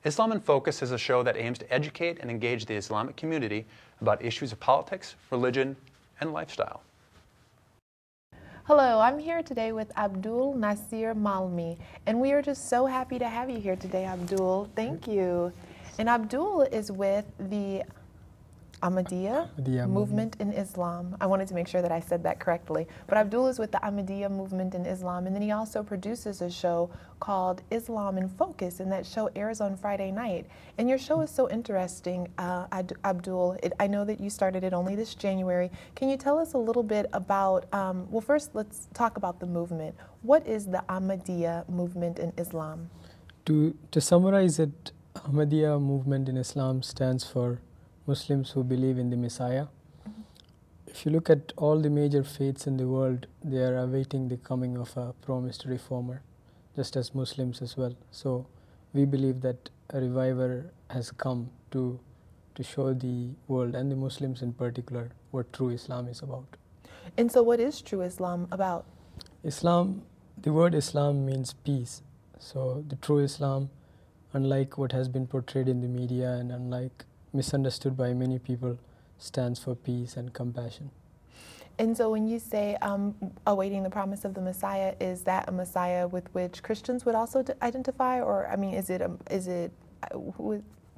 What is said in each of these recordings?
Islam in Focus is a show that aims to educate and engage the Islamic community about issues of politics, religion, and lifestyle. Hello, I'm here today with Abdul Nasir Malmi, and we are just so happy to have you here today, Abdul. Thank you. And Abdul is with the Ahmadiyya movement in Islam. I wanted to make sure that I said that correctly. But Abdul is with the Ahmadiyya movement in Islam, and then he also produces a show called Islam in Focus, and that show airs on Friday night. And your show is so interesting, Abdul. I know that you started it only this January. Can you tell us a little bit about, well, first let's talk about the movement. What is the Ahmadiyya movement in Islam? To summarize it, Ahmadiyya movement in Islam stands for Muslims who believe in the Messiah. If you look at all the major faiths in the world, they are awaiting the coming of a promised reformer, just as Muslims as well. So we believe that a reviver has come to show the world, and the Muslims in particular, what true Islam is about. And so what is true Islam about? Islam, the word Islam means peace. So the true Islam, unlike what has been portrayed in the media and unlike misunderstood by many people, stands for peace and compassion. And so when you say awaiting the promise of the Messiah, is that a Messiah with which Christians would also identify, or I mean, is it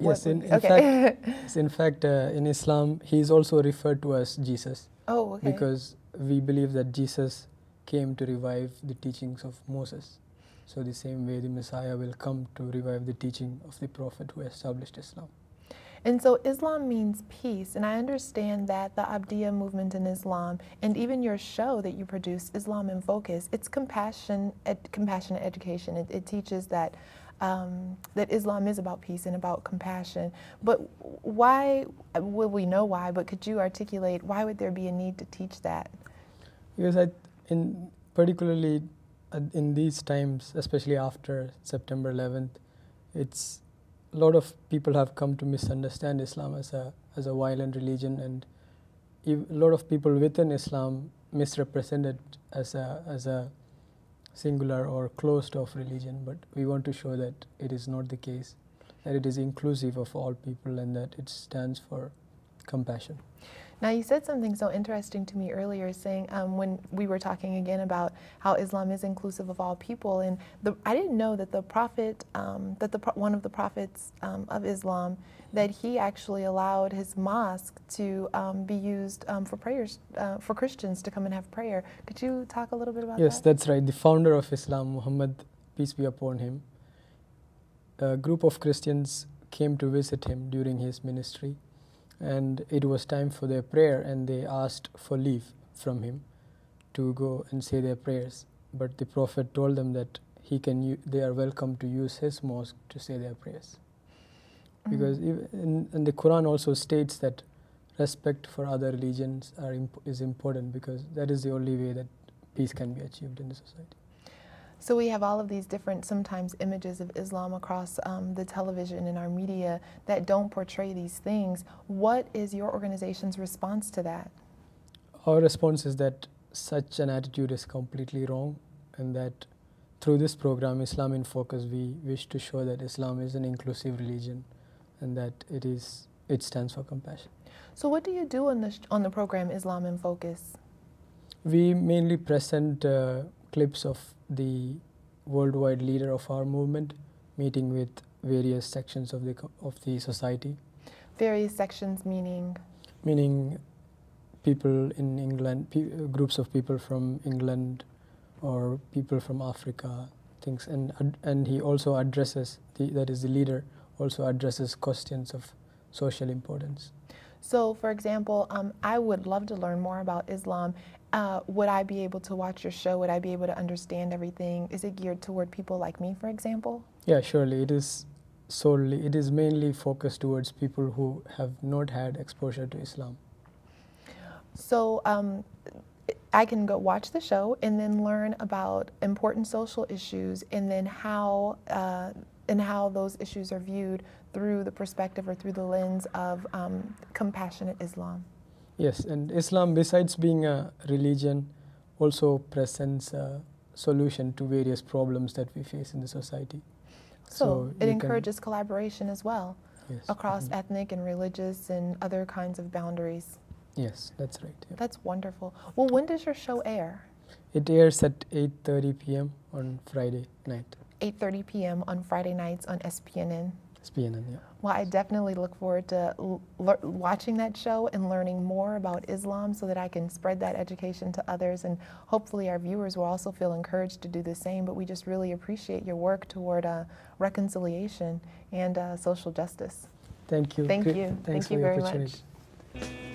yes, in fact, in Islam, he is also referred to as Jesus. Oh, okay. Because we believe that Jesus came to revive the teachings of Moses. So the same way the Messiah will come to revive the teaching of the Prophet who established Islam. And so Islam means peace, and I understand that the Ahmadiyya movement in Islam, and even your show that you produce, Islam in Focus, it's compassionate education. It teaches that that Islam is about peace and about compassion. But why, well, we know why, but could you articulate why would there be a need to teach that? Because particularly in these times, especially after September 11th, a lot of people have come to misunderstand Islam as a violent religion, and a lot of people within Islam misrepresent it as a singular or closed-off religion. But we want to show that it is not the case, that it is inclusive of all people, and that it stands for compassion. Now, you said something so interesting to me earlier, saying when we were talking again about how Islam is inclusive of all people, and I didn't know that the prophet, one of the prophets of Islam, that he actually allowed his mosque to be used for prayers, for Christians to come and have prayer. Could you talk a little bit about that? Yes, that's right. The founder of Islam, Muhammad, peace be upon him, a group of Christians came to visit him during his ministry. And it was time for their prayer, and they asked for leave from him to go and say their prayers. But the Prophet told them that they are welcome to use his mosque to say their prayers. Because in the Quran also states that respect for other religions is important, because that is the only way that peace can be achieved in the society. So we have all of these different, sometimes, images of Islam across the television and our media that don't portray these things. What is your organization's response to that? Our response is that such an attitude is completely wrong, and that through this program, Islam in Focus, we wish to show that Islam is an inclusive religion, and that it stands for compassion. So what do you do on the program Islam in Focus? We mainly present clips of the worldwide leader of our movement, meeting with various sections of the society. Various sections meaning? Meaning people in England, groups of people from England or people from Africa, things, and he also addresses, that is the leader, also addresses questions of social importance. So, for example, I would love to learn more about Islam. Would I be able to watch your show? Would I be able to understand everything? Is it geared toward people like me, for example? Yeah, surely. It is mainly focused towards people who have not had exposure to Islam. So I can go watch the show and then learn about important social issues, and then how those issues are viewed through the perspective or through the lens of compassionate Islam. Yes, and Islam, besides being a religion, also presents a solution to various problems that we face in the society. So it encourages collaboration as well, yes, across ethnic and religious and other kinds of boundaries. Yes, that's right. Yeah. That's wonderful. Well, when does your show air? It airs at 8:30 p.m. on Friday night. 8:30 p.m. on Friday nights on SPNN. SPNN, yeah. Well, I definitely look forward to watching that show and learning more about Islam so that I can spread that education to others, and hopefully our viewers will also feel encouraged to do the same. But we just really appreciate your work toward reconciliation and social justice. Thank you. Thank you. Thanks Thank you for the very opportunity. much.